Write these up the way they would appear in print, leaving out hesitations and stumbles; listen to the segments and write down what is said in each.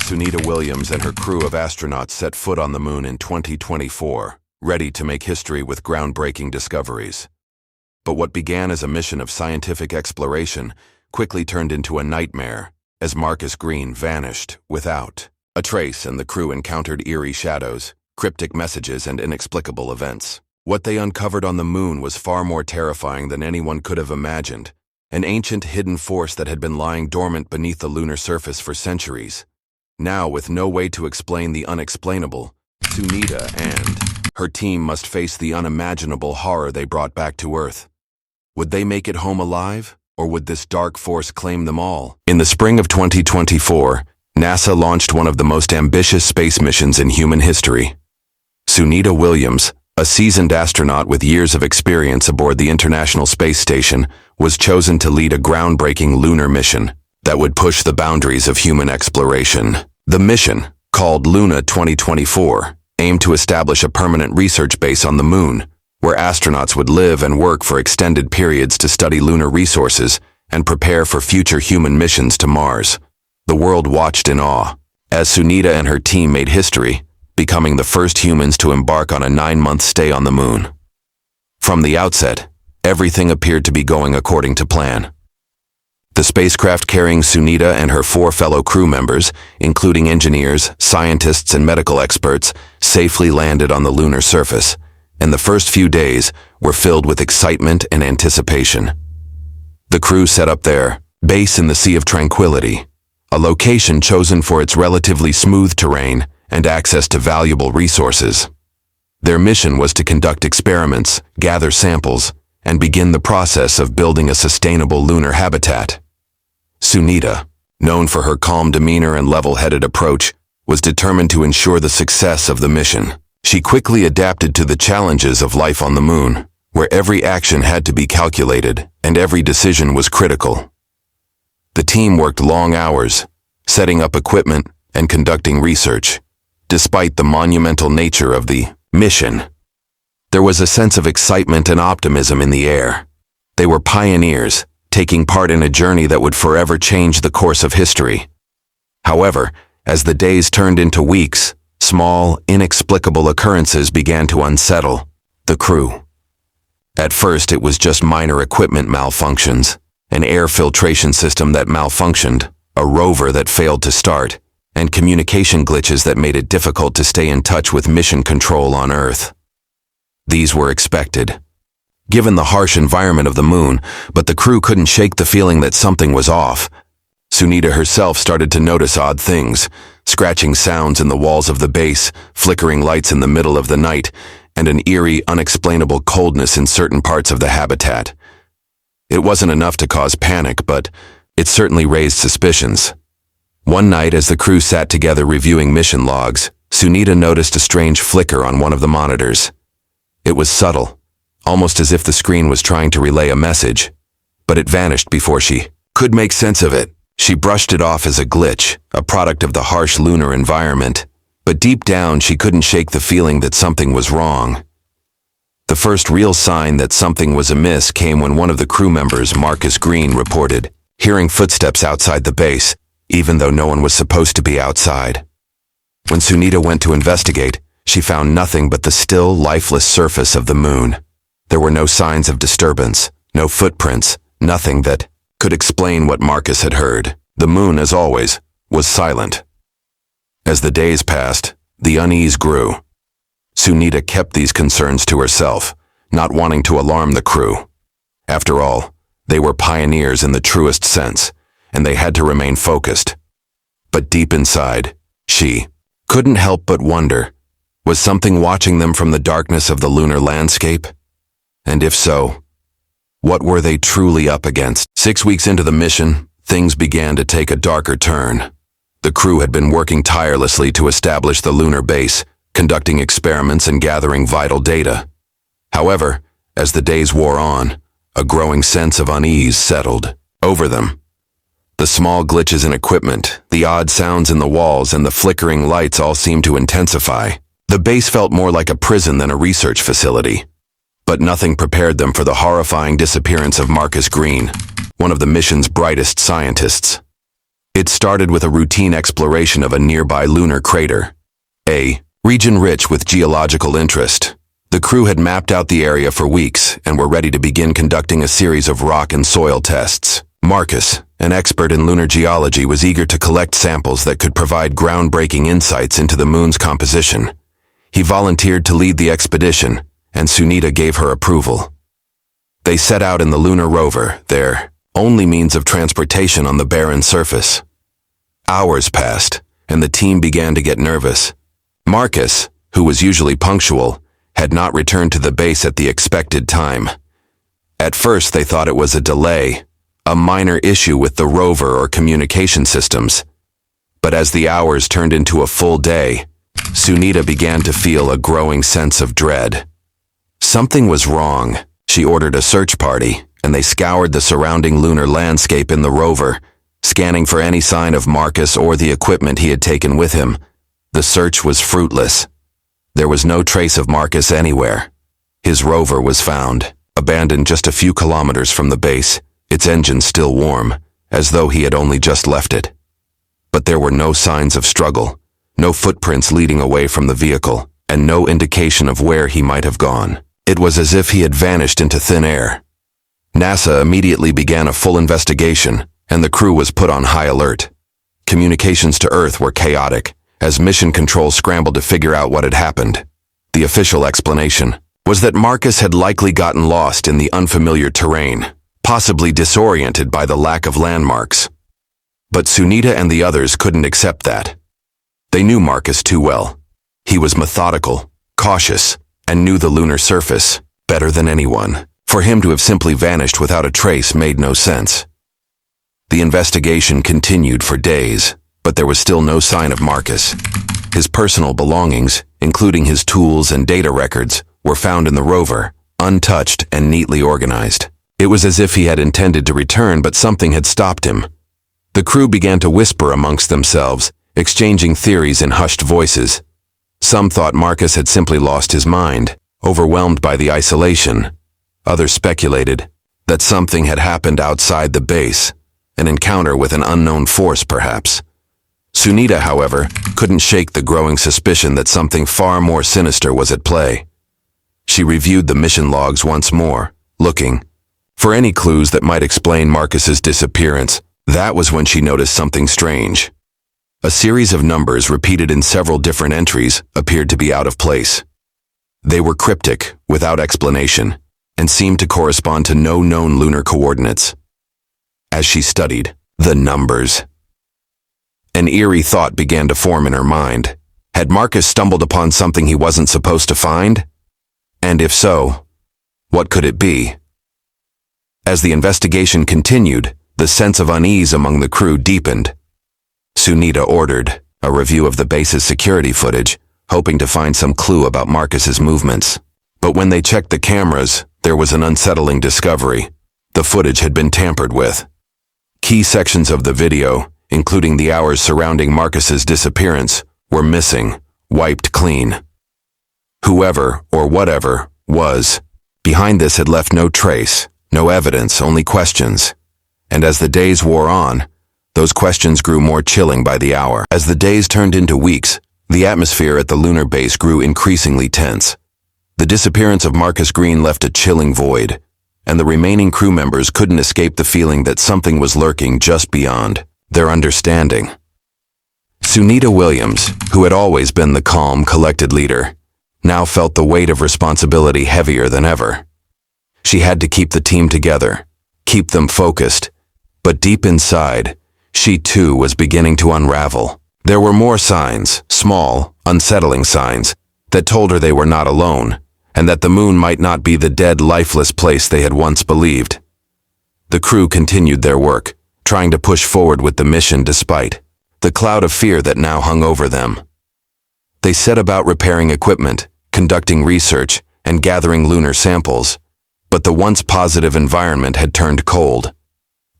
Sunita Williams and her crew of astronauts set foot on the moon in 2024, ready to make history with groundbreaking discoveries. But what began as a mission of scientific exploration quickly turned into a nightmare as Marcus Green vanished without a trace, and the crew encountered eerie shadows, cryptic messages, and inexplicable events. What they uncovered on the moon was far more terrifying than anyone could have imagined. An ancient hidden force that had been lying dormant beneath the lunar surface for centuries. Now, with no way to explain the unexplainable, Sunita and her team must face the unimaginable horror they brought back to Earth. Would they make it home alive, or would this dark force claim them all? In the spring of 2024, NASA launched one of the most ambitious space missions in human history. Sunita Williams, a seasoned astronaut with years of experience aboard the International Space Station, was chosen to lead a groundbreaking lunar mission that would push the boundaries of human exploration. The mission, called Lunar 2024, aimed to establish a permanent research base on the moon, where astronauts would live and work for extended periods to study lunar resources and prepare for future human missions to Mars. The world watched in awe as Sunita and her team made history, becoming the first humans to embark on a 9-month stay on the moon. From the outset, everything appeared to be going according to plan. The spacecraft carrying Sunita and her 4 fellow crew members, including engineers, scientists, and medical experts, safely landed on the lunar surface, and the first few days were filled with excitement and anticipation. The crew set up their base in the Sea of Tranquility, a location chosen for its relatively smooth terrain and access to valuable resources. Their mission was to conduct experiments, gather samples, and begin the process of building a sustainable lunar habitat. Sunita, known for her calm demeanor and level-headed approach, was determined to ensure the success of the mission. She quickly adapted to the challenges of life on the moon, where every action had to be calculated and every decision was critical. The team worked long hours, setting up equipment and conducting research. Despite the monumental nature of the mission, there was a sense of excitement and optimism in the air. They were pioneers, taking part in a journey that would forever change the course of history. However, as the days turned into weeks, small, inexplicable occurrences began to unsettle the crew. At first, it was just minor equipment malfunctions, an air filtration system that malfunctioned, a rover that failed to start, and communication glitches that made it difficult to stay in touch with mission control on Earth. These were expected, given the harsh environment of the moon, but the crew couldn't shake the feeling that something was off. Sunita herself started to notice odd things, scratching sounds in the walls of the base, flickering lights in the middle of the night, and an eerie, unexplainable coldness in certain parts of the habitat. It wasn't enough to cause panic, but it certainly raised suspicions. One night, as the crew sat together reviewing mission logs, Sunita noticed a strange flicker on one of the monitors. It was subtle, almost as if the screen was trying to relay a message, but it vanished before she could make sense of it. She brushed it off as a glitch, a product of the harsh lunar environment, but deep down she couldn't shake the feeling that something was wrong. The first real sign that something was amiss came when one of the crew members, Marcus Green, reported hearing footsteps outside the base, even though no one was supposed to be outside. When Sunita went to investigate, she found nothing but the still, lifeless surface of the moon. There were no signs of disturbance, no footprints, nothing that could explain what Marcus had heard. The moon, as always, was silent. As the days passed, the unease grew. Sunita kept these concerns to herself, not wanting to alarm the crew. After all, they were pioneers in the truest sense, and they had to remain focused. But deep inside, she couldn't help but wonder, was something watching them from the darkness of the lunar landscape? And if so, what were they truly up against? 6 weeks into the mission, things began to take a darker turn. The crew had been working tirelessly to establish the lunar base, conducting experiments and gathering vital data. However, as the days wore on, a growing sense of unease settled over them. The small glitches in equipment, the odd sounds in the walls, and the flickering lights all seemed to intensify. The base felt more like a prison than a research facility. But nothing prepared them for the horrifying disappearance of Marcus Green, one of the mission's brightest scientists. It started with a routine exploration of a nearby lunar crater, a region rich with geological interest. The crew had mapped out the area for weeks and were ready to begin conducting a series of rock and soil tests. Marcus, an expert in lunar geology, was eager to collect samples that could provide groundbreaking insights into the moon's composition. He volunteered to lead the expedition, and Sunita gave her approval. They set out in the lunar rover, their only means of transportation on the barren surface. Hours passed, and the team began to get nervous. Marcus, who was usually punctual, had not returned to the base at the expected time. At first they thought it was a delay, a minor issue with the rover or communication systems. But as the hours turned into a full day, Sunita began to feel a growing sense of dread. Something was wrong. She ordered a search party, and they scoured the surrounding lunar landscape in the rover, scanning for any sign of Marcus or the equipment he had taken with him. The search was fruitless. There was no trace of Marcus anywhere. His rover was found, abandoned just a few kilometers from the base, its engine still warm, as though he had only just left it. But there were no signs of struggle, no footprints leading away from the vehicle, and no indication of where he might have gone. It was as if he had vanished into thin air. NASA immediately began a full investigation, and the crew was put on high alert. Communications to Earth were chaotic, as mission control scrambled to figure out what had happened. The official explanation was that Marcus had likely gotten lost in the unfamiliar terrain, possibly disoriented by the lack of landmarks. But Sunita and the others couldn't accept that. They knew Marcus too well. He was methodical, cautious, and knew the lunar surface better than anyone. For him to have simply vanished without a trace made no sense. The investigation continued for days, but there was still no sign of Marcus. His personal belongings, including his tools and data records, were found in the rover, untouched and neatly organized. It was as if he had intended to return, but something had stopped him. The crew began to whisper amongst themselves, exchanging theories in hushed voices. Some thought Marcus had simply lost his mind, overwhelmed by the isolation. Others speculated that something had happened outside the base, an encounter with an unknown force perhaps. Sunita, however, couldn't shake the growing suspicion that something far more sinister was at play. She reviewed the mission logs once more, looking for any clues that might explain Marcus's disappearance. That was when she noticed something strange. A series of numbers repeated in several different entries appeared to be out of place. They were cryptic, without explanation, and seemed to correspond to no known lunar coordinates. As she studied the numbers, an eerie thought began to form in her mind. Had Marcus stumbled upon something he wasn't supposed to find? And if so, what could it be? As the investigation continued, the sense of unease among the crew deepened. Sunita ordered a review of the base's security footage, hoping to find some clue about Marcus's movements. But when they checked the cameras, there was an unsettling discovery. The footage had been tampered with. Key sections of the video, including the hours surrounding Marcus's disappearance, were missing, wiped clean. Whoever, or whatever, was behind this had left no trace, no evidence, only questions. And as the days wore on, those questions grew more chilling by the hour. As the days turned into weeks, the atmosphere at the lunar base grew increasingly tense. The disappearance of Marcus Green left a chilling void, and the remaining crew members couldn't escape the feeling that something was lurking just beyond their understanding. Sunita Williams, who had always been the calm, collected leader, now felt the weight of responsibility heavier than ever. She had to keep the team together, keep them focused, but deep inside, she too was beginning to unravel. There were more signs, small, unsettling signs, that told her they were not alone, and that the moon might not be the dead, lifeless place they had once believed. The crew continued their work, trying to push forward with the mission despite the cloud of fear that now hung over them. They set about repairing equipment, conducting research, and gathering lunar samples, but the once positive environment had turned cold.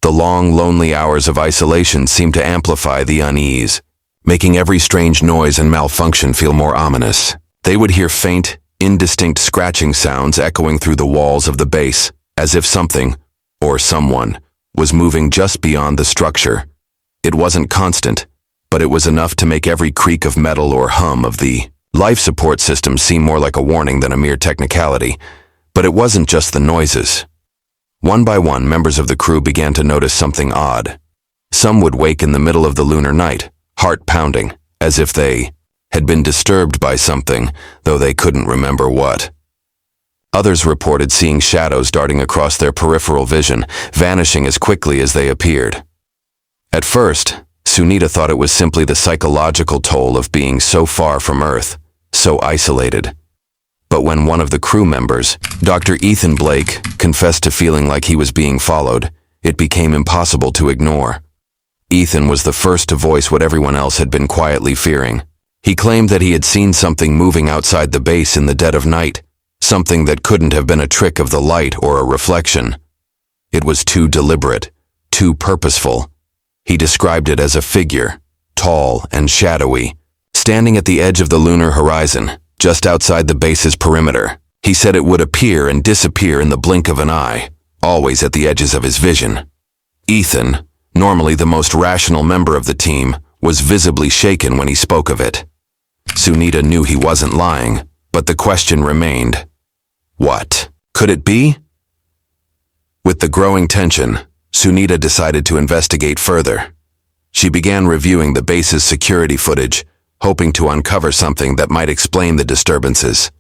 The long, lonely hours of isolation seemed to amplify the unease, making every strange noise and malfunction feel more ominous. They would hear faint, indistinct scratching sounds echoing through the walls of the base, as if something, or someone, was moving just beyond the structure. It wasn't constant, but it was enough to make every creak of metal or hum of the life support system seem more like a warning than a mere technicality. But it wasn't just the noises. One by one, members of the crew began to notice something odd. Some would wake in the middle of the lunar night, heart pounding, as if they had been disturbed by something, though they couldn't remember what. Others reported seeing shadows darting across their peripheral vision, vanishing as quickly as they appeared. At first, Sunita thought it was simply the psychological toll of being so far from Earth, so isolated. But when one of the crew members, Dr. Ethan Blake, confessed to feeling like he was being followed, it became impossible to ignore. Ethan was the first to voice what everyone else had been quietly fearing. He claimed that he had seen something moving outside the base in the dead of night, something that couldn't have been a trick of the light or a reflection. It was too deliberate, too purposeful. He described it as a figure, tall and shadowy, standing at the edge of the lunar horizon, just outside the base's perimeter. He said it would appear and disappear in the blink of an eye, always at the edges of his vision. Ethan, normally the most rational member of the team, was visibly shaken when he spoke of it. Sunita knew he wasn't lying, but the question remained. What could it be? With the growing tension, Sunita decided to investigate further. She began reviewing the base's security footage, hoping to uncover something that might explain the disturbances.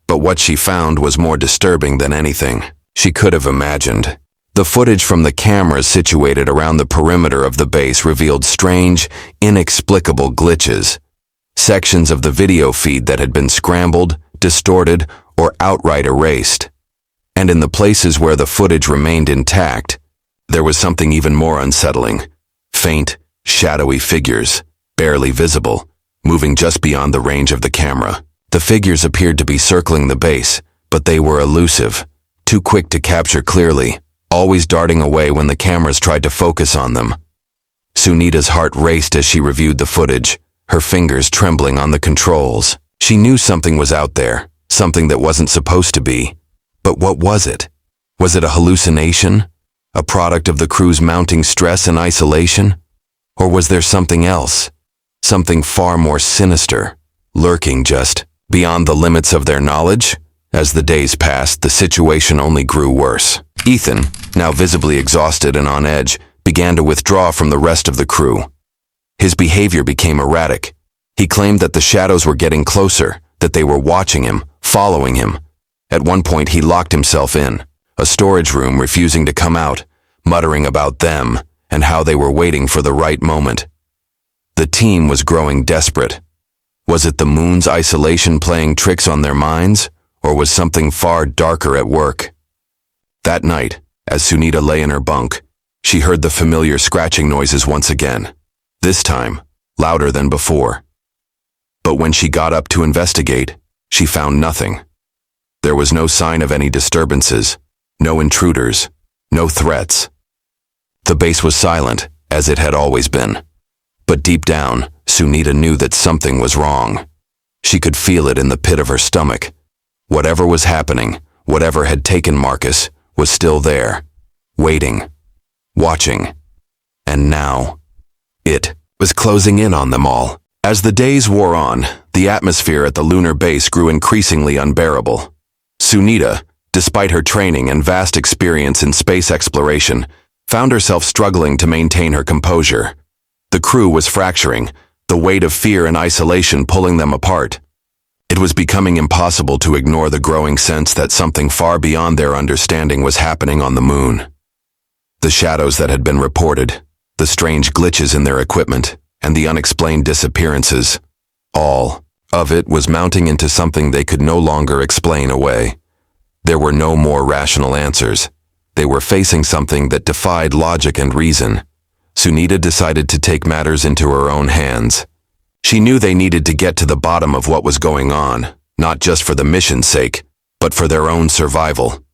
But what she found was more disturbing than anything she could have imagined. The footage from the cameras situated around the perimeter of the base revealed strange, inexplicable glitches. Sections of the video feed that had been scrambled, distorted, or outright erased. And in the places where the footage remained intact, there was something even more unsettling. Faint, shadowy figures, barely visible, moving just beyond the range of the camera. The figures appeared to be circling the base, but they were elusive, too quick to capture clearly, always darting away when the cameras tried to focus on them. Sunita's heart raced as she reviewed the footage, her fingers trembling on the controls. She knew something was out there, something that wasn't supposed to be. But what was it? Was it a hallucination? A product of the crew's mounting stress and isolation? Or was there something else? Something far more sinister, lurking just beyond the limits of their knowledge? As the days passed, the situation only grew worse. Ethan, now visibly exhausted and on edge, began to withdraw from the rest of the crew. His behavior became erratic. He claimed that the shadows were getting closer, that they were watching him, following him. At one point, he locked himself in a storage room, refusing to come out, muttering about them and how they were waiting for the right moment. The team was growing desperate. Was it the moon's isolation playing tricks on their minds, or was something far darker at work? That night, as Sunita lay in her bunk, she heard the familiar scratching noises once again, this time louder than before. But when she got up to investigate, she found nothing. There was no sign of any disturbances, no intruders, no threats. The base was silent, as it had always been. But deep down, Sunita knew that something was wrong. She could feel it in the pit of her stomach. Whatever was happening, whatever had taken Marcus, was still there, waiting, watching. And now, it was closing in on them all. As the days wore on, the atmosphere at the lunar base grew increasingly unbearable. Sunita, despite her training and vast experience in space exploration, found herself struggling to maintain her composure. The crew was fracturing, the weight of fear and isolation pulling them apart. It was becoming impossible to ignore the growing sense that something far beyond their understanding was happening on the moon. The shadows that had been reported, the strange glitches in their equipment, and the unexplained disappearances, all of it was mounting into something they could no longer explain away. There were no more rational answers. They were facing something that defied logic and reason. Sunita decided to take matters into her own hands. She knew they needed to get to the bottom of what was going on, not just for the mission's sake, but for their own survival.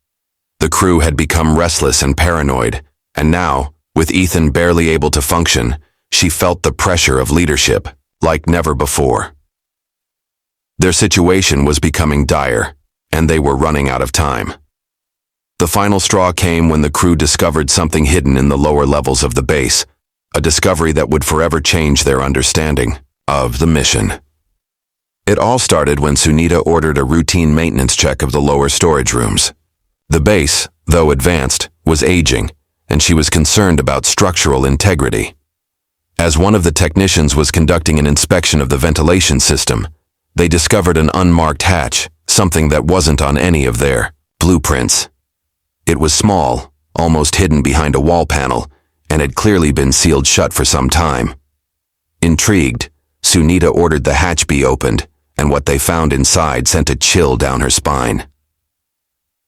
The crew had become restless and paranoid, and now, with Ethan barely able to function, she felt the pressure of leadership, like never before. Their situation was becoming dire, and they were running out of time. The final straw came when the crew discovered something hidden in the lower levels of the base, a discovery that would forever change their understanding of the mission. It all started when Sunita ordered a routine maintenance check of the lower storage rooms. The base, though advanced, was aging, and she was concerned about structural integrity. As one of the technicians was conducting an inspection of the ventilation system, they discovered an unmarked hatch, something that wasn't on any of their blueprints. It was small, almost hidden behind a wall panel, and had clearly been sealed shut for some time. Intrigued, Sunita ordered the hatch be opened, and what they found inside sent a chill down her spine.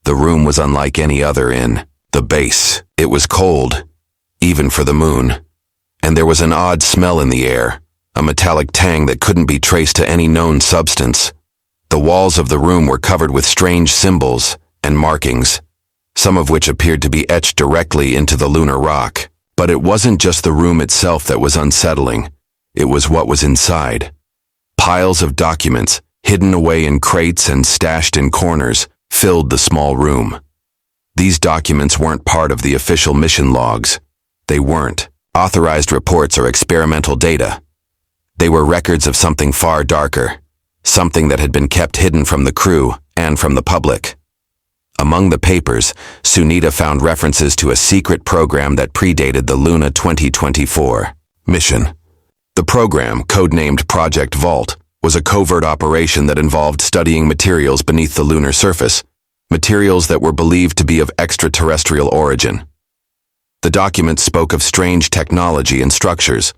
The room was unlike any other in the base. It was cold, even for the moon, and there was an odd smell in the air, a metallic tang that couldn't be traced to any known substance. The walls of the room were covered with strange symbols and markings, some of which appeared to be etched directly into the lunar rock. But it wasn't just the room itself that was unsettling, it was what was inside. Piles of documents, hidden away in crates and stashed in corners, filled the small room. These documents weren't part of the official mission logs. They weren't authorized reports or experimental data. They were records of something far darker, something that had been kept hidden from the crew and from the public. Among the papers, Sunita found references to a secret program that predated the Luna 2024 mission. The program, codenamed Project Vault, was a covert operation that involved studying materials beneath the lunar surface, materials that were believed to be of extraterrestrial origin. The documents spoke of strange technology and structures,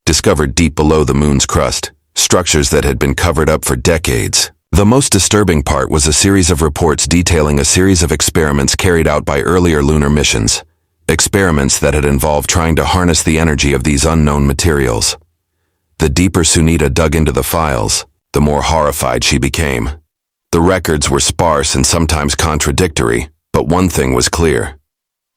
discovered deep below the moon's crust, structures that had been covered up for decades. The most disturbing part was a series of reports detailing a series of experiments carried out by earlier lunar missions, experiments that had involved trying to harness the energy of these unknown materials. The deeper Sunita dug into the files, the more horrified she became. The records were sparse and sometimes contradictory, but one thing was clear.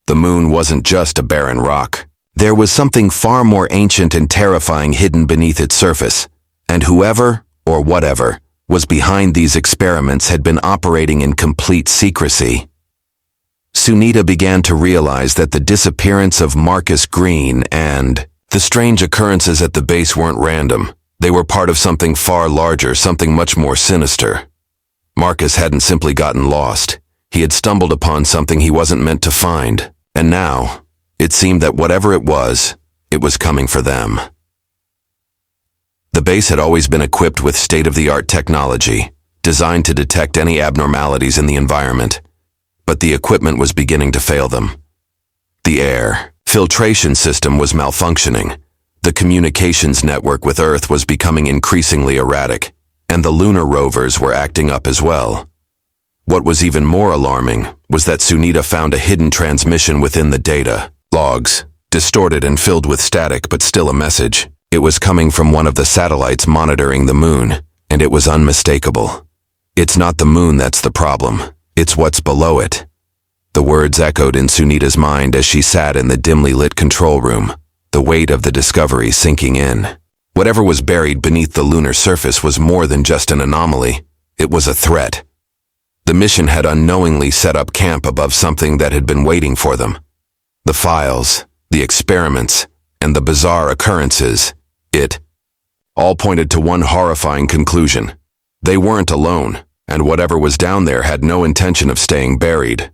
The moon wasn't just a barren rock. There was something far more ancient and terrifying hidden beneath its surface, and whoever, or whatever, was behind these experiments had been operating in complete secrecy. Sunita began to realize that the disappearance of Marcus Green and the strange occurrences at the base weren't random. They were part of something far larger, something much more sinister. Marcus hadn't simply gotten lost. He had stumbled upon something he wasn't meant to find, and now, it seemed that whatever it was coming for them. The base had always been equipped with state-of-the-art technology, designed to detect any abnormalities in the environment, but the equipment was beginning to fail them. The air filtration system was malfunctioning, the communications network with Earth was becoming increasingly erratic, and the lunar rovers were acting up as well. What was even more alarming was that Sunita found a hidden transmission within the data logs, distorted and filled with static but still a message. It was coming from one of the satellites monitoring the moon, and it was unmistakable. It's not the moon that's the problem, it's what's below it. The words echoed in Sunita's mind as she sat in the dimly lit control room, the weight of the discovery sinking in. Whatever was buried beneath the lunar surface was more than just an anomaly, it was a threat. The mission had unknowingly set up camp above something that had been waiting for them. The files, the experiments, and the bizarre occurrences, it all pointed to one horrifying conclusion. They weren't alone, and whatever was down there had no intention of staying buried.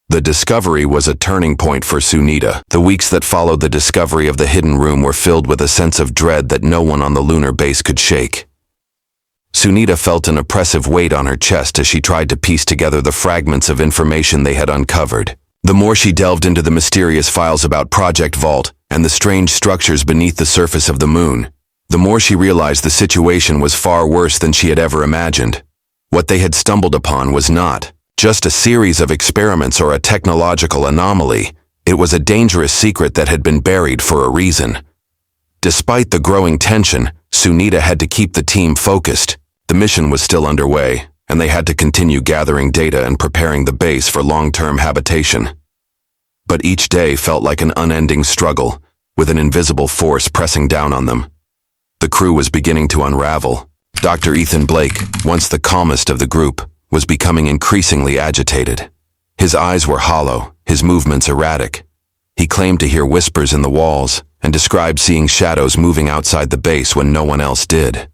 The discovery was a turning point for Sunita. The weeks that followed the discovery of the hidden room were filled with a sense of dread that no one on the lunar base could shake. Sunita felt an oppressive weight on her chest as she tried to piece together the fragments of information they had uncovered. The more she delved into the mysterious files about Project Vault and the strange structures beneath the surface of the moon, the more she realized the situation was far worse than she had ever imagined. What they had stumbled upon was not just a series of experiments or a technological anomaly. It was a dangerous secret that had been buried for a reason. Despite the growing tension, Sunita had to keep the team focused. The mission was still underway, and they had to continue gathering data and preparing the base for long-term habitation. But each day felt like an unending struggle, with an invisible force pressing down on them. The crew was beginning to unravel. Dr. Ethan Blake, once the calmest of the group, was becoming increasingly agitated. His eyes were hollow, his movements erratic. He claimed to hear whispers in the walls, and described seeing shadows moving outside the base when no one else did.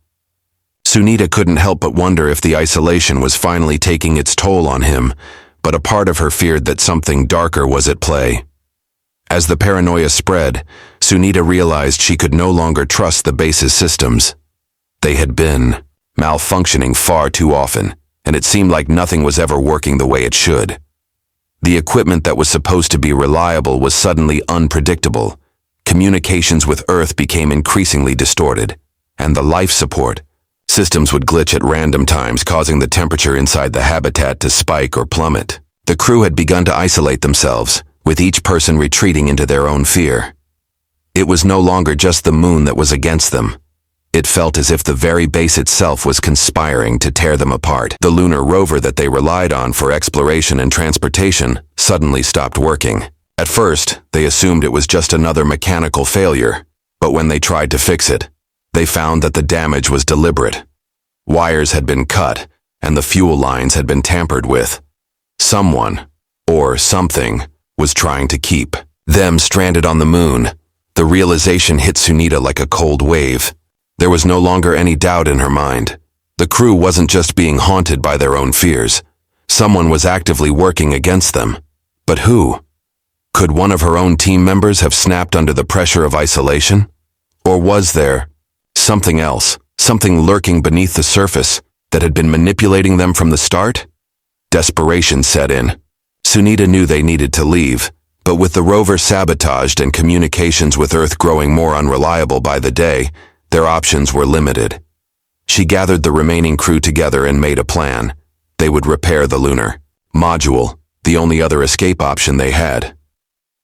Sunita couldn't help but wonder if the isolation was finally taking its toll on him, but a part of her feared that something darker was at play. As the paranoia spread, Sunita realized she could no longer trust the base's systems. They had been malfunctioning far too often, and it seemed like nothing was ever working the way it should. The equipment that was supposed to be reliable was suddenly unpredictable. Communications with Earth became increasingly distorted, and the life support systems would glitch at random times, causing the temperature inside the habitat to spike or plummet. The crew had begun to isolate themselves, with each person retreating into their own fear. It was no longer just the moon that was against them. It felt as if the very base itself was conspiring to tear them apart. The lunar rover that they relied on for exploration and transportation suddenly stopped working. At first, they assumed it was just another mechanical failure, but when they tried to fix it, they found that the damage was deliberate. Wires had been cut, and the fuel lines had been tampered with. Someone, or something, was trying to keep them stranded on the moon. The realization hit Sunita like a cold wave. There was no longer any doubt in her mind. The crew wasn't just being haunted by their own fears. Someone was actively working against them. But who? Could one of her own team members have snapped under the pressure of isolation? Or was there something else, something lurking beneath the surface that had been manipulating them from the start? Desperation set in. Sunita knew they needed to leave, but with the rover sabotaged and communications with Earth growing more unreliable by the day, their options were limited. She gathered the remaining crew together and made a plan. They would repair the lunar module, the only other escape option they had.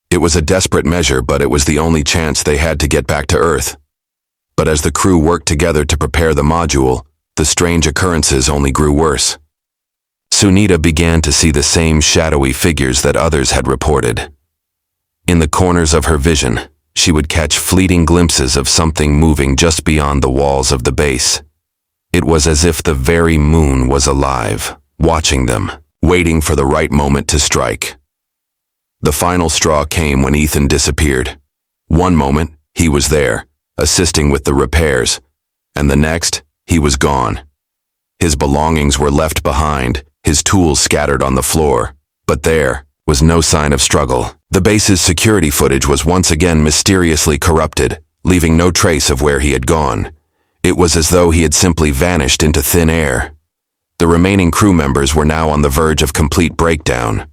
It was a desperate measure, but it was the only chance they had to get back to Earth. But as the crew worked together to prepare the module, the strange occurrences only grew worse. Sunita began to see the same shadowy figures that others had reported. In the corners of her vision, she would catch fleeting glimpses of something moving just beyond the walls of the base. It was as if the very moon was alive, watching them, waiting for the right moment to strike. The final straw came when Ethan disappeared. One moment, he was there, assisting with the repairs, and the next, he was gone. His belongings were left behind, his tools scattered on the floor, but there was no sign of struggle. The base's security footage was once again mysteriously corrupted, leaving no trace of where he had gone. It was as though he had simply vanished into thin air. The remaining crew members were now on the verge of complete breakdown.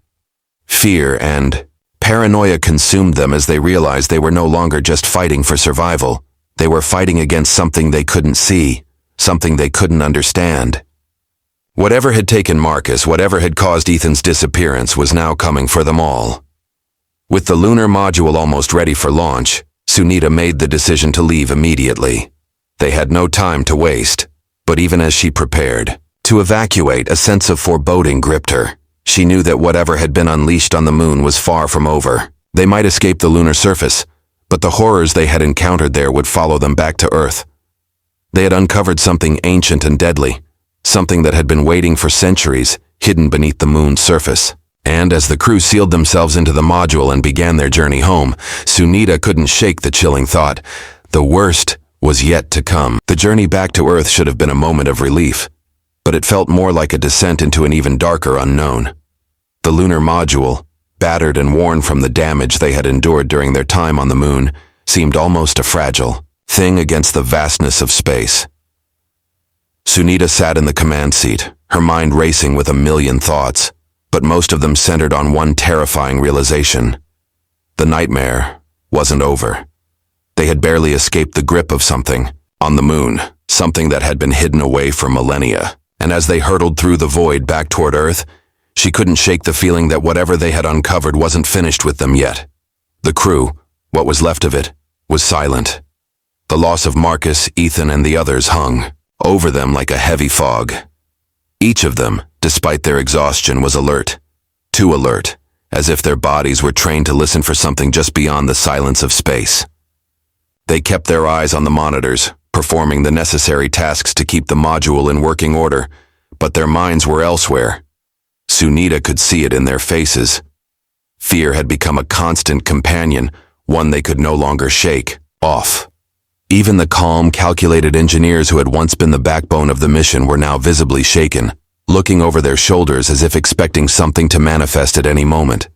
Fear and paranoia consumed them as they realized they were no longer just fighting for survival. They were fighting against something they couldn't see, something they couldn't understand. Whatever had taken Marcus, whatever had caused Ethan's disappearance, was now coming for them all. With the lunar module almost ready for launch, Sunita made the decision to leave immediately. They had no time to waste, but even as she prepared to evacuate, a sense of foreboding gripped her. She knew that whatever had been unleashed on the moon was far from over. They might escape the lunar surface, but the horrors they had encountered there would follow them back to Earth. They had uncovered something ancient and deadly, something that had been waiting for centuries, hidden beneath the moon's surface. And as the crew sealed themselves into the module and began their journey home, Sunita couldn't shake the chilling thought. The worst was yet to come. The journey back to Earth should have been a moment of relief, but it felt more like a descent into an even darker unknown. The lunar module, battered and worn from the damage they had endured during their time on the moon, seemed almost a fragile thing against the vastness of space. Sunita sat in the command seat, her mind racing with a million thoughts, but most of them centered on one terrifying realization. The nightmare wasn't over. They had barely escaped the grip of something on the moon, something that had been hidden away for millennia. And as they hurtled through the void back toward Earth, she couldn't shake the feeling that whatever they had uncovered wasn't finished with them yet. The crew, what was left of it, was silent. The loss of Marcus, Ethan, and the others hung over them like a heavy fog. Each of them, despite their exhaustion, was alert. Too alert, as if their bodies were trained to listen for something just beyond the silence of space. They kept their eyes on the monitors, performing the necessary tasks to keep the module in working order, but their minds were elsewhere. Sunita could see it in their faces. Fear had become a constant companion, one they could no longer shake. Off. Even the calm, calculated engineers who had once been the backbone of the mission were now visibly shaken, looking over their shoulders as if expecting something to manifest at any moment.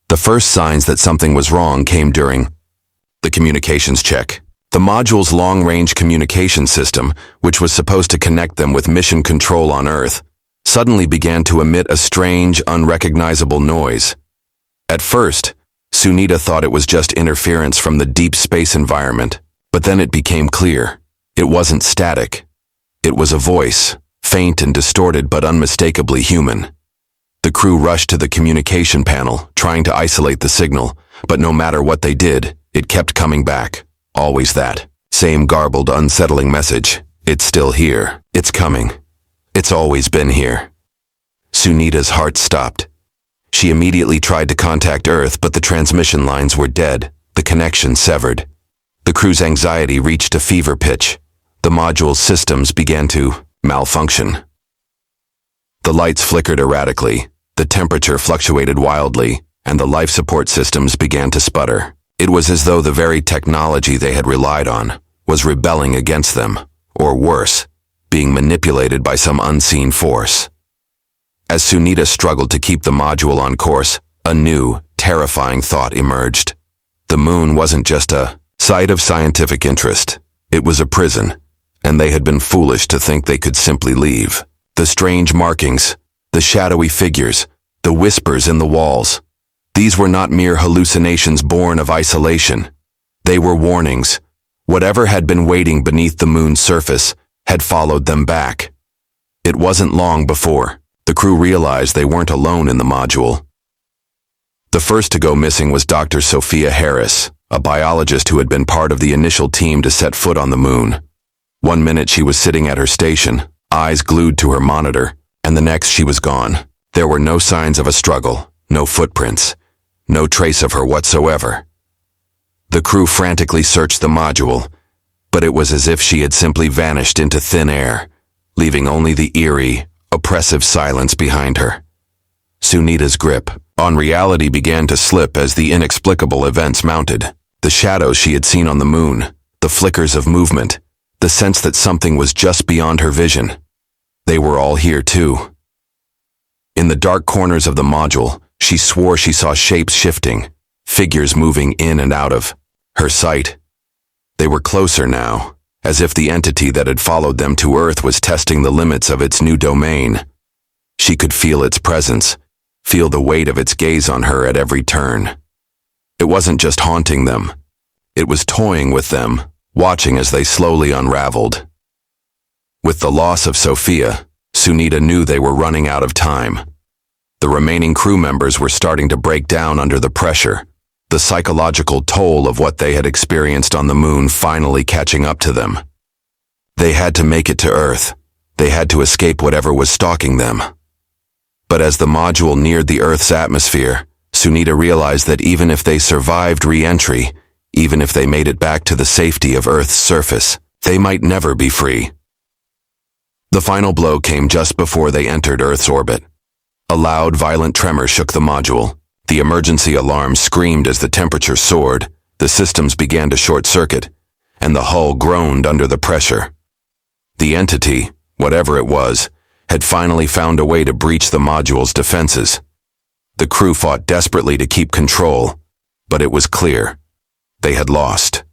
The first signs that something was wrong came during the communications check. The module's long-range communication system, which was supposed to connect them with mission control on Earth, suddenly began to emit a strange, unrecognizable noise. At first, Sunita thought it was just interference from the deep space environment, but then it became clear. It wasn't static. It was a voice, faint and distorted but unmistakably human. The crew rushed to the communication panel, trying to isolate the signal, but no matter what they did, it kept coming back. Always that same garbled, unsettling message. It's still here. It's coming. It's always been here. Sunita's heart stopped. She immediately tried to contact Earth, but the transmission lines were dead, the connection severed. The crew's anxiety reached a fever pitch. The module's systems began to malfunction. The lights flickered erratically, the temperature fluctuated wildly, and the life support systems began to sputter. It was as though the very technology they had relied on was rebelling against them, or worse, being manipulated by some unseen force. As Sunita struggled to keep the module on course, a new, terrifying thought emerged. The moon wasn't just a site of scientific interest. It was a prison, and they had been foolish to think they could simply leave. The strange markings, the shadowy figures, the whispers in the walls. These were not mere hallucinations born of isolation. They were warnings. Whatever had been waiting beneath the moon's surface had followed them back. It wasn't long before the crew realized they weren't alone in the module. The first to go missing was Dr. Sophia Harris, a biologist who had been part of the initial team to set foot on the moon. One minute she was sitting at her station, eyes glued to her monitor, and the next she was gone. There were no signs of a struggle, no footprints, no trace of her whatsoever. The crew frantically searched the module, but it was as if she had simply vanished into thin air, leaving only the eerie, oppressive silence behind her. Sunita's grip on reality began to slip as the inexplicable events mounted. The shadows she had seen on the moon, the flickers of movement, the sense that something was just beyond her vision. They were all here too. In the dark corners of the module, she swore she saw shapes shifting, figures moving in and out of her sight. They were closer now, as if the entity that had followed them to Earth was testing the limits of its new domain. She could feel its presence, feel the weight of its gaze on her at every turn. It wasn't just haunting them. It was toying with them, watching as they slowly unraveled. With the loss of Sophia, Sunita knew they were running out of time. The remaining crew members were starting to break down under the pressure, the psychological toll of what they had experienced on the moon finally catching up to them. They had to make it to Earth. They had to escape whatever was stalking them. But as the module neared the Earth's atmosphere, Sunita realized that even if they survived re-entry, even if they made it back to the safety of Earth's surface, they might never be free. The final blow came just before they entered Earth's orbit. A loud, violent tremor shook the module. The emergency alarm screamed as the temperature soared, the systems began to short-circuit, and the hull groaned under the pressure. The entity, whatever it was, had finally found a way to breach the module's defenses. The crew fought desperately to keep control, but it was clear. They had lost.